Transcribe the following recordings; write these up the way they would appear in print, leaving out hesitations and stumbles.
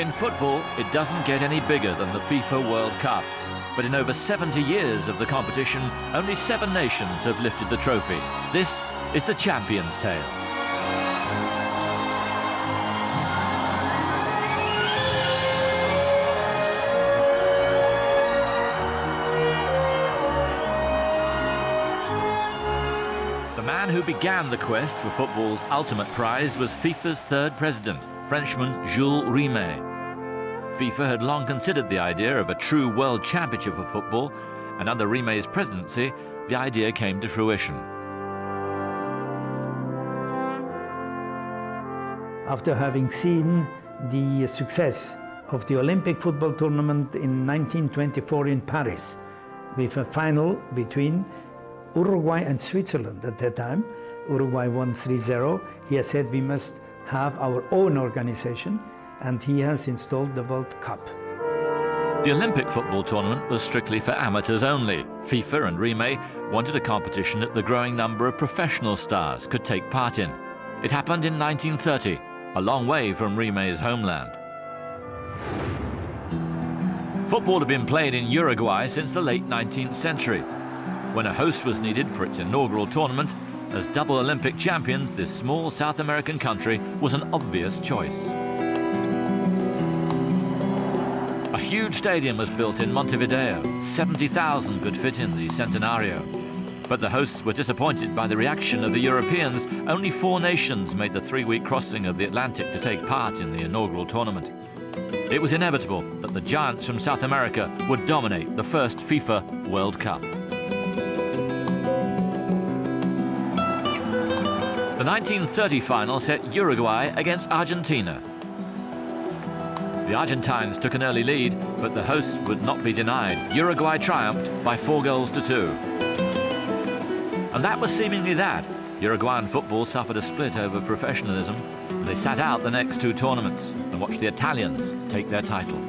In football, it doesn't get any bigger than the FIFA World Cup. But in over 70 years of the competition, only 7 nations have lifted the trophy. This is the champion's tale. The man who began the quest for football's ultimate prize was FIFA's third president, Frenchman Jules Rimet. FIFA had long considered the idea of a true world championship of football, and under Rimet's presidency, the idea came to fruition. After having seen the success of the Olympic football tournament in 1924 in Paris, with a final between Uruguay and Switzerland at that time, Uruguay won 3-0, he has said we must have our own organization, and he has installed the World Cup. The Olympic football tournament was strictly for amateurs only. FIFA and Rimet wanted a competition that the growing number of professional stars could take part in. It happened in 1930, a long way from Rimet's homeland. Football had been played in Uruguay since the late 19th century. When a host was needed for its inaugural tournament, as double Olympic champions, this small South American country was an obvious choice. A huge stadium was built in Montevideo. 70,000 could fit in the Centenario. But the hosts were disappointed by the reaction of the Europeans. Only 4 nations made the 3-week crossing of the Atlantic to take part in the inaugural tournament. It was inevitable that the giants from South America would dominate the first FIFA World Cup. The 1930 final set Uruguay against Argentina. The Argentines took an early lead, but the hosts would not be denied. Uruguay triumphed by 4-2. And that was seemingly that. Uruguayan football suffered a split over professionalism, and they sat out the next 2 tournaments and watched the Italians take their title.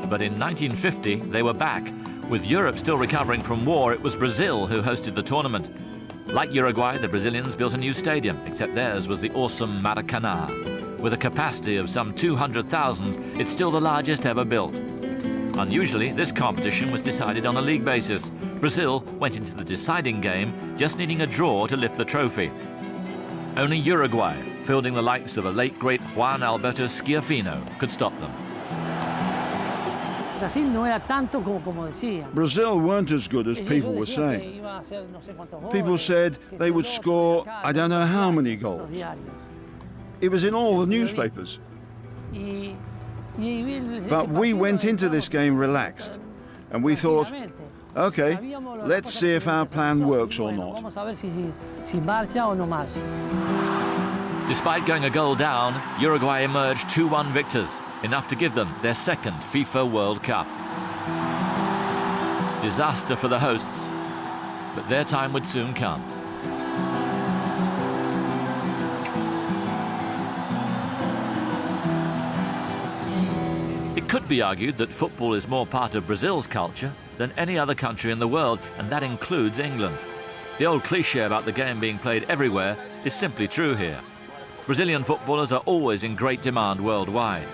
But in 1950, they were back. With Europe still recovering from war, it was Brazil who hosted the tournament. Like Uruguay, the Brazilians built a new stadium, except theirs was the awesome Maracanã. With a capacity of some 200,000, it's still the largest ever built. Unusually, this competition was decided on a league basis. Brazil went into the deciding game, just needing a draw to lift the trophy. Only Uruguay, fielding the likes of a late great Juan Alberto Schiaffino, could stop them. Brazil weren't as good as people were saying. People said they would score I don't know how many goals. It was in all the newspapers. But we went into this game relaxed, and we thought, okay, let's see if our plan works or not. Despite going a goal down, Uruguay emerged 2-1 victors, enough to give them their second FIFA World Cup. Disaster for the hosts, but their time would soon come. It could be argued that football is more part of Brazil's culture than any other country in the world, and that includes England. The old cliché about the game being played everywhere is simply true here. Brazilian footballers are always in great demand worldwide.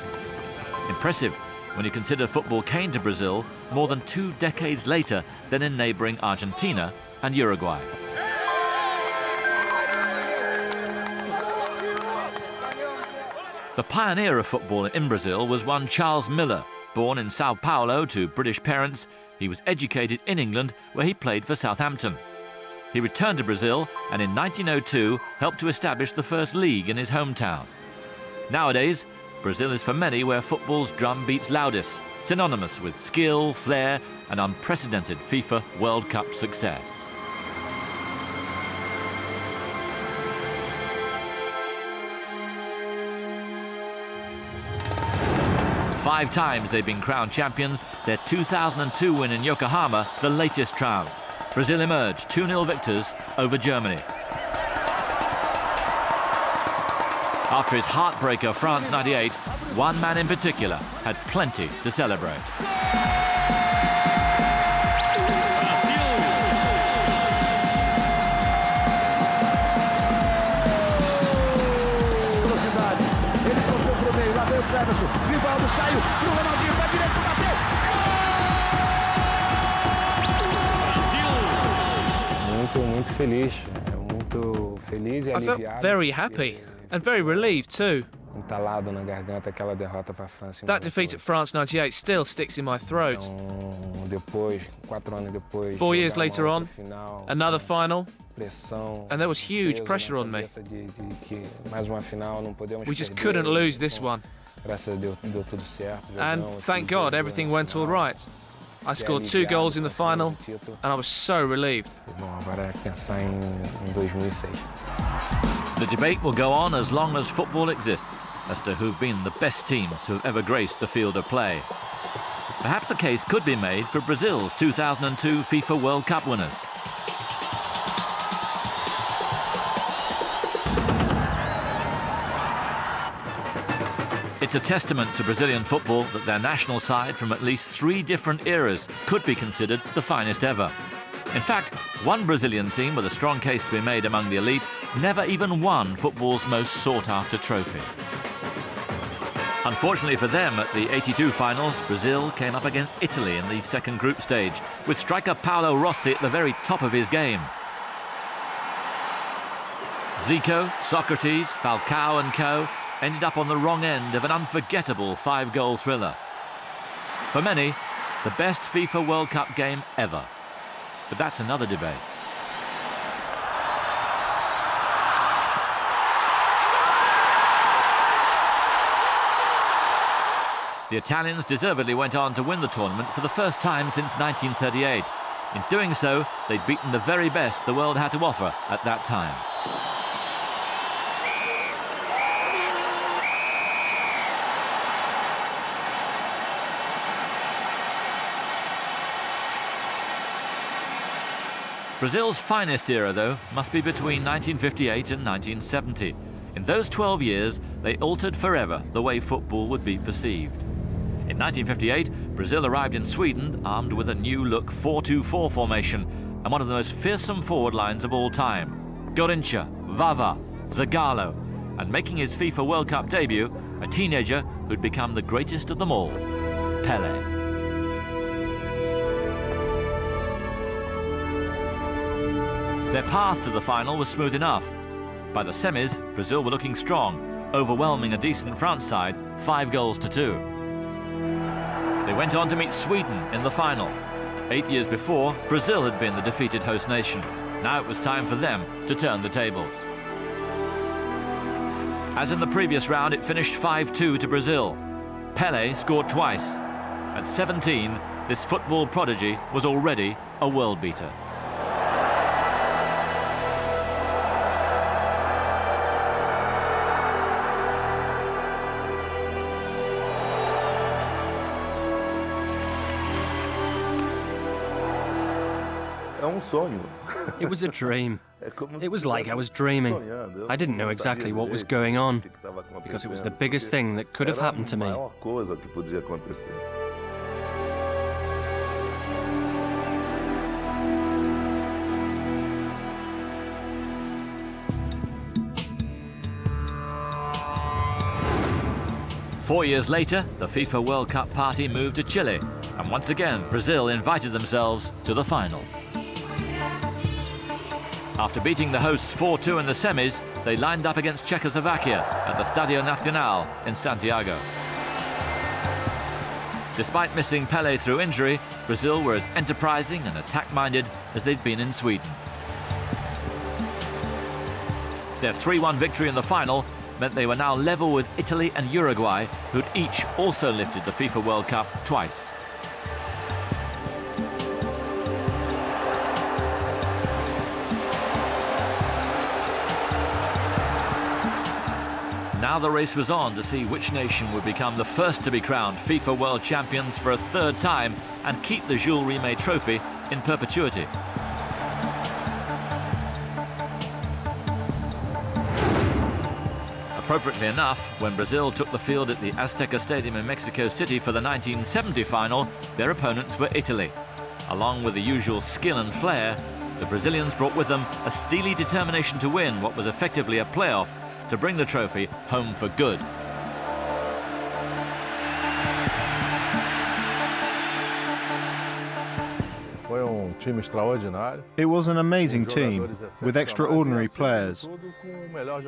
Impressive when you consider football came to Brazil more than 2 decades later than in neighbouring Argentina and Uruguay. The pioneer of football in Brazil was one Charles Miller. Born in Sao Paulo to British parents, he was educated in England, where he played for Southampton. He returned to Brazil and in 1902 helped to establish the first league in his hometown. Nowadays, Brazil is for many where football's drum beats loudest, synonymous with skill, flair, and unprecedented FIFA World Cup success. Five times they've been crowned champions, their 2002 win in Yokohama the latest triumph. Brazil emerged 2-0 victors over Germany. After his heartbreaker France '98, one man in particular had plenty to celebrate. veio o Cleverson, Rivaldo saiu pro Ronaldinho, pra direita, bateu! Muito feliz, muito feliz e I felt aliviado. very happy and very relieved too. Entalado na garganta aquela derrota para a França. That defeat at France '98 still sticks in my throat. Então, depois, 4 anos depois, 4 years later on, final, another final, pressão, and there was huge peso pressure na on me. cabeça de que mais uma final não podemos We just perder. couldn't lose this one. Graças a Deus deu tudo certo. And jogamos, thank tudo God bem, everything went all final. right. I scored 2 goals in the final, and I was so relieved. Bom, agora é pensar em 2006. The debate will go on as long as football exists as to who've been the best teams to have ever graced the field of play. Perhaps a case could be made for Brazil's 2002 FIFA World Cup winners. It's a testament to Brazilian football that their national side from at least 3 different eras could be considered the finest ever. In fact, one Brazilian team with a strong case to be made among the elite never even won football's most sought-after trophy. Unfortunately for them, at the '82 finals, Brazil came up against Italy in the second group stage, with striker Paolo Rossi at the very top of his game. Zico, Socrates, Falcao and co. ended up on the wrong end of an unforgettable 5-goal thriller. For many, the best FIFA World Cup game ever. But that's another debate. The Italians deservedly went on to win the tournament for the first time since 1938. In doing so, they'd beaten the very best the world had to offer at that time. Brazil's finest era, though, must be between 1958 and 1970. In those 12 years, they altered forever the way football would be perceived. In 1958, Brazil arrived in Sweden armed with a new-look 4-2-4 formation and one of the most fearsome forward lines of all time. Garrincha, Vava, Zagallo, and making his FIFA World Cup debut, a teenager who'd become the greatest of them all, Pelé. Their path to the final was smooth enough. By the semis, Brazil were looking strong, overwhelming a decent France side 5-2. They went on to meet Sweden in the final. 8 years before, Brazil had been the defeated host nation. Now it was time for them to turn the tables. As in the previous round, it finished 5-2 to Brazil. Pelé scored twice. At 17, this football prodigy was already a world beater. It was a dream. It was like I was dreaming. I didn't know exactly what was going on, because it was the biggest thing that could have happened to me. 4 years later, the FIFA World Cup party moved to Chile, and once again, Brazil invited themselves to the final. After beating the hosts 4-2 in the semis, they lined up against Czechoslovakia at the Stadio Nacional in Santiago. Despite missing Pelé through injury, Brazil were as enterprising and attack-minded as they'd been in Sweden. Their 3-1 victory in the final meant they were now level with Italy and Uruguay, who'd each also lifted the FIFA World Cup twice. Now the race was on to see which nation would become the first to be crowned FIFA World Champions for a 3rd time and keep the Jules Rimet trophy in perpetuity. Appropriately enough, when Brazil took the field at the Azteca Stadium in Mexico City for the 1970 final, their opponents were Italy. Along with the usual skill and flair, the Brazilians brought with them a steely determination to win what was effectively a playoff to bring the trophy home for good. It was an amazing team, with extraordinary players.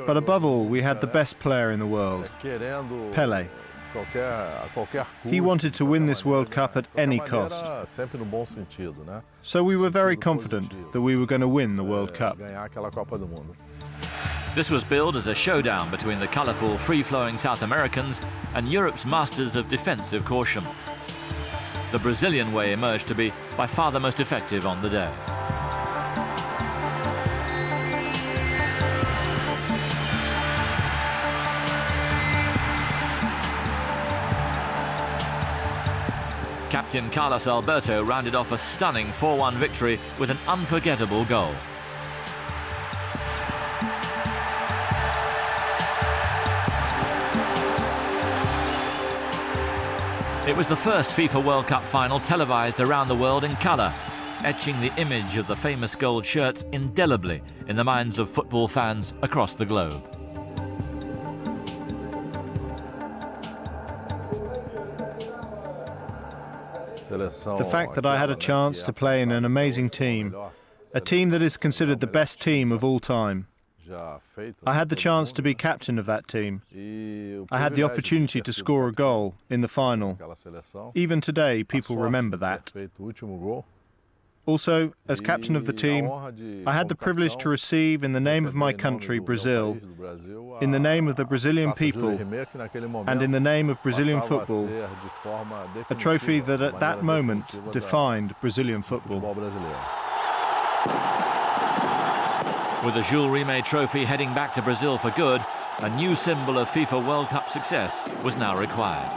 But above all, we had the best player in the world, Pelé. He wanted to win this World Cup at any cost. So we were very confident that we were going to win the World Cup. This was billed as a showdown between the colourful, free-flowing South Americans and Europe's masters of defensive caution. The Brazilian way emerged to be by far the most effective on the day. Captain Carlos Alberto rounded off a stunning 4-1 victory with an unforgettable goal. It was the first FIFA World Cup final televised around the world in colour, etching the image of the famous gold shirts indelibly in the minds of football fans across the globe. The fact that I had a chance to play in an amazing team, a team that is considered the best team of all time. I had the chance to be captain of that team. I had the opportunity to score a goal in the final. Even today, people remember that. Also, as captain of the team, I had the privilege to receive, in the name of my country, Brazil, in the name of the Brazilian people, and in the name of Brazilian football, a trophy that at that moment defined Brazilian football. With the Jules Rimet trophy heading back to Brazil for good, a new symbol of FIFA World Cup success was now required.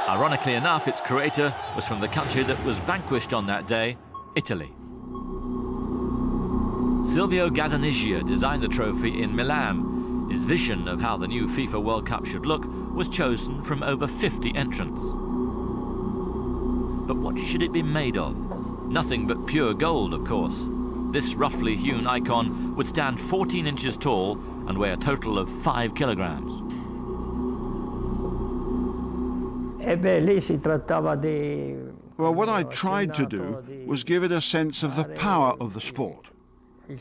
Ironically enough, its creator was from the country that was vanquished on that day, Italy. Silvio Gazzaniga designed the trophy in Milan. His vision of how the new FIFA World Cup should look was chosen from over 50 entrants. But what should it be made of? Nothing but pure gold, of course. This roughly hewn icon would stand 14 inches tall and weigh a total of 5 kilograms. Well, what I tried to do was give it a sense of the power of the sport. And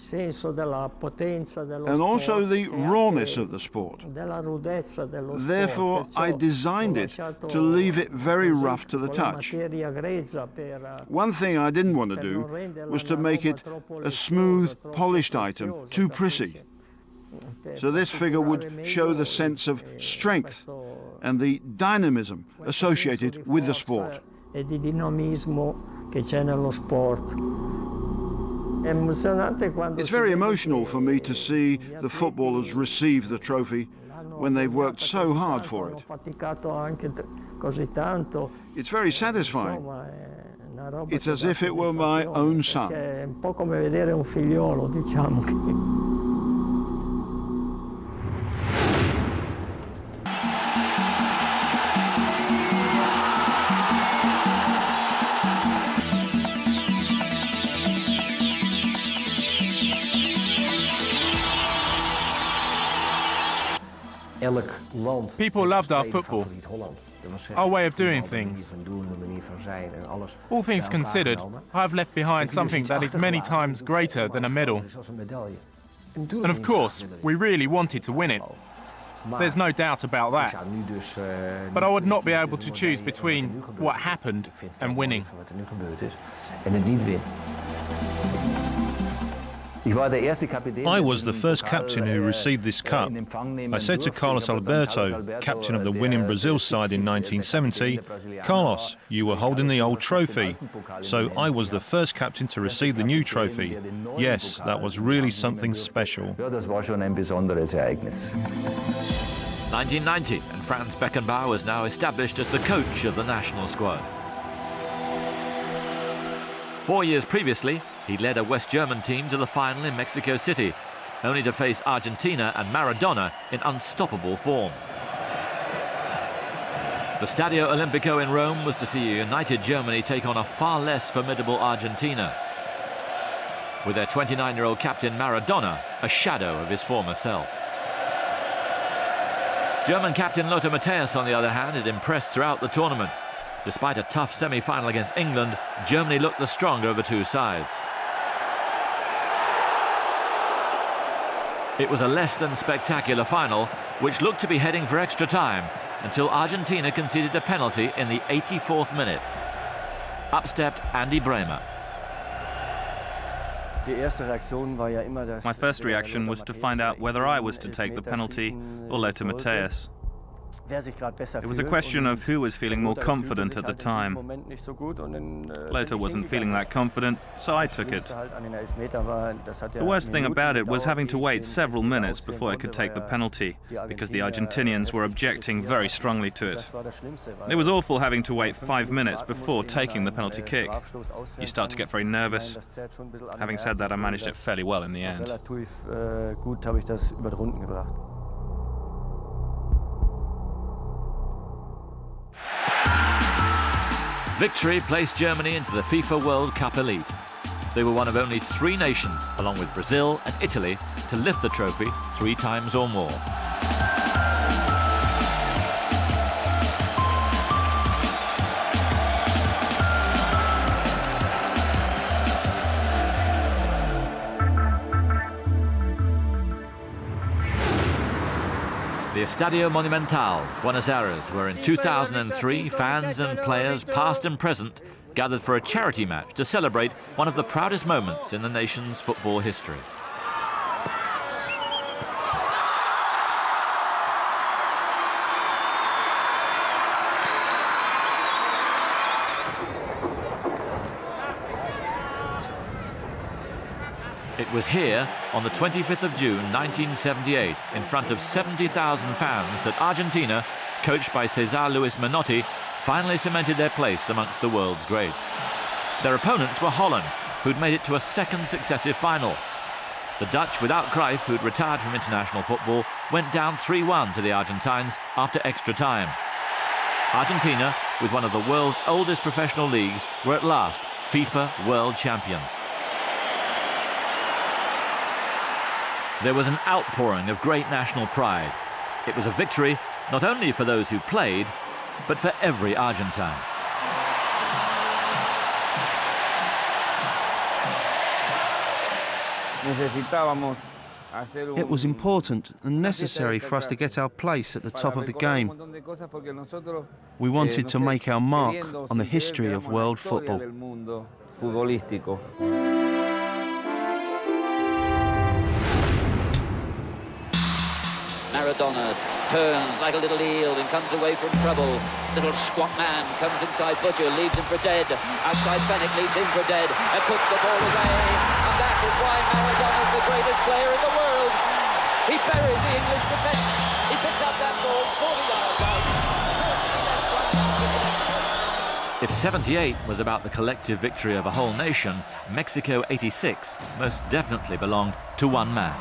also the rawness of the sport. Therefore, I designed it to leave it very rough to the touch. One thing I didn't want to do was to make it a smooth, polished item, too prissy. So this figure would show the sense of strength and the dynamism associated with the sport. It's very emotional for me to see the footballers receive the trophy when they've worked so hard for it. It's very satisfying. It's as if it were my own son. People loved our football, our way of doing things. All things considered, I've left behind something that is many times greater than a medal. And of course, we really wanted to win it. There's no doubt about that. But I would not be able to choose between what happened and winning. I was the first captain who received this cup. I said to Carlos Alberto, captain of the winning Brazil side in 1970, "Carlos, you were holding the old trophy." So I was the first captain to receive the new trophy. Yes, that was really something special. 1990, and Franz Beckenbauer was now established as the coach of the national squad. 4 years previously, he led a West German team to the final in Mexico City, only to face Argentina and Maradona in unstoppable form. The Stadio Olimpico in Rome was to see a united Germany take on a far less formidable Argentina, with their 29-year-old captain Maradona a shadow of his former self. German captain Lothar Matthäus, on the other hand, had impressed throughout the tournament. Despite a tough semi-final against England, Germany looked the stronger of the two sides. It was a less than spectacular final, which looked to be heading for extra time, until Argentina conceded a penalty in the 84th minute. Up stepped Andy Bremer. My first reaction was to find out whether I was to take the penalty or Lothar Matthäus. It was a question of who was feeling more confident at the time. Lothar wasn't feeling that confident, so I took it. The worst thing about it was having to wait several minutes before I could take the penalty, because the Argentinians were objecting very strongly to it. It was awful having to wait 5 minutes before taking the penalty kick. You start to get very nervous. Having said that, I managed it fairly well in the end. Victory placed Germany into the FIFA World Cup elite. They were one of only 3 nations, along with Brazil and Italy, to lift the trophy 3 times or more. The Estadio Monumental, Buenos Aires, where in 2003 fans and players, past and present, gathered for a charity match to celebrate one of the proudest moments in the nation's football history. It was here, on the 25th of June 1978, in front of 70,000 fans, that Argentina, coached by Cesar Luis Menotti, finally cemented their place amongst the world's greats. Their opponents were Holland, who'd made it to a second successive final. The Dutch, without Cruyff, who'd retired from international football, went down 3-1 to the Argentines after extra time. Argentina, with one of the world's oldest professional leagues, were at last FIFA World Champions. There was an outpouring of great national pride. It was a victory not only for those who played, but for every Argentine. It was important and necessary for us to get our place at the top of the game. We wanted to make our mark on the history of world football. Maradona turns like a little eel and comes away from trouble. Little squat man comes inside Butcher, leaves him for dead. Outside Fennick leaves him for dead and puts the ball away. And that is why Maradona's the greatest player in the world. He buried the English defence. He picked up that ball 40 yards out. If 78 was about the collective victory of a whole nation, Mexico 86 most definitely belonged to one man.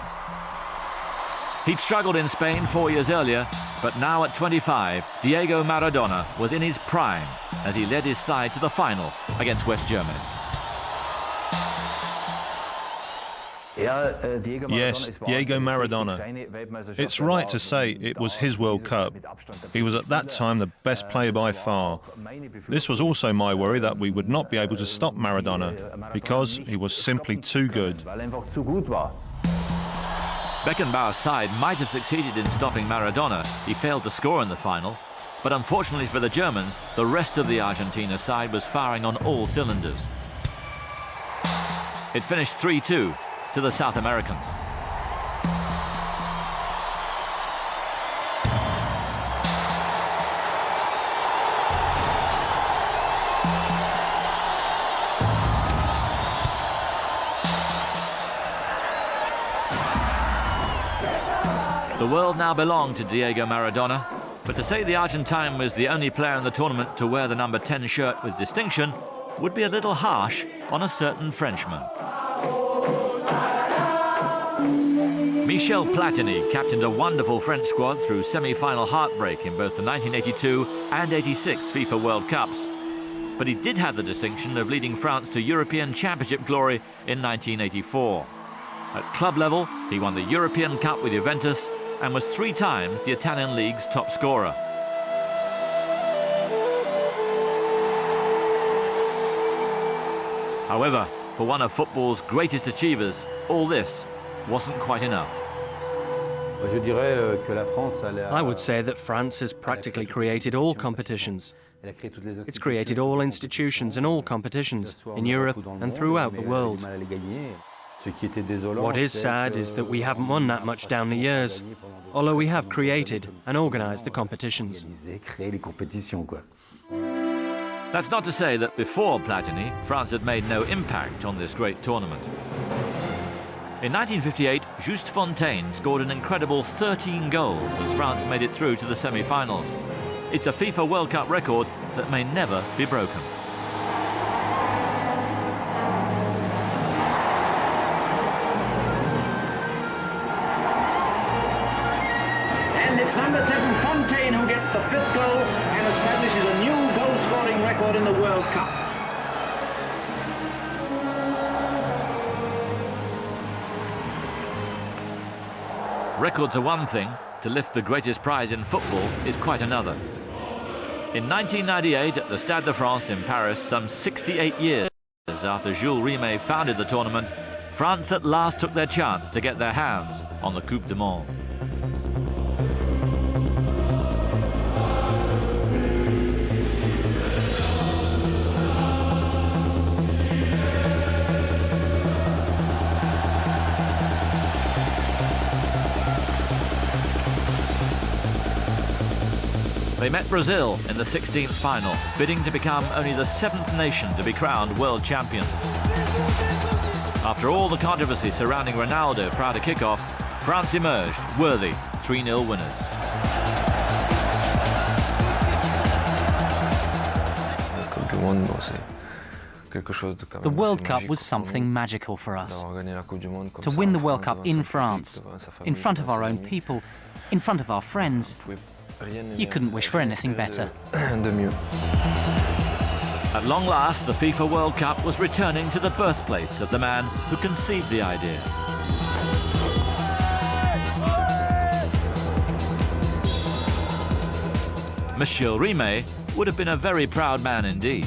He'd struggled in Spain 4 years earlier, but now at 25, Diego Maradona was in his prime as he led his side to the final against West Germany. Yes, Diego Maradona. It's right to say it was his World Cup. He was at that time the best player by far. This was also my worry that we would not be able to stop Maradona because he was simply too good. Beckenbauer's side might have succeeded in stopping Maradona. He failed to score in the final. But unfortunately for the Germans, the rest of the Argentina side was firing on all cylinders. It finished 3-2 to the South Americans. The world now belonged to Diego Maradona, but to say the Argentine was the only player in the tournament to wear the number 10 shirt with distinction would be a little harsh on a certain Frenchman. Michel Platini captained a wonderful French squad through semi-final heartbreak in both the 1982 and 86 FIFA World Cups, but he did have the distinction of leading France to European Championship glory in 1984. At club level, he won the European Cup with Juventus and was 3 times the Italian league's top scorer. However, for one of football's greatest achievers, all this wasn't quite enough. I would say that France has practically created all competitions. It's created all institutions and all competitions in Europe and throughout the world. What is sad is that we haven't won that much down the years, although we have created and organised the competitions. That's not to say that before Platini, France had made no impact on this great tournament. In 1958, Just Fontaine scored an incredible 13 goals as France made it through to the semi-finals. It's a FIFA World Cup record that may never be broken. And it's number 7, Fontaine, who gets the 5th goal and establishes a new goal-scoring record in the World Cup. Records are one thing, to lift the greatest prize in football is quite another. In 1998 at the Stade de France in Paris, some 68 years after Jules Rimet founded the tournament, France at last took their chance to get their hands on the Coupe du Monde. They met Brazil in the 16th final, bidding to become only the 7th nation to be crowned world champions. After all the controversy surrounding Ronaldo prior to kick-off, France emerged worthy 3-0 winners. The World Cup was something magical for us. To win the World Cup in France, in front of our own people, in front of our friends, you couldn't wish for anything better. At long last, the FIFA World Cup was returning to the birthplace of the man who conceived the idea. Monsieur Rimet would have been a very proud man indeed.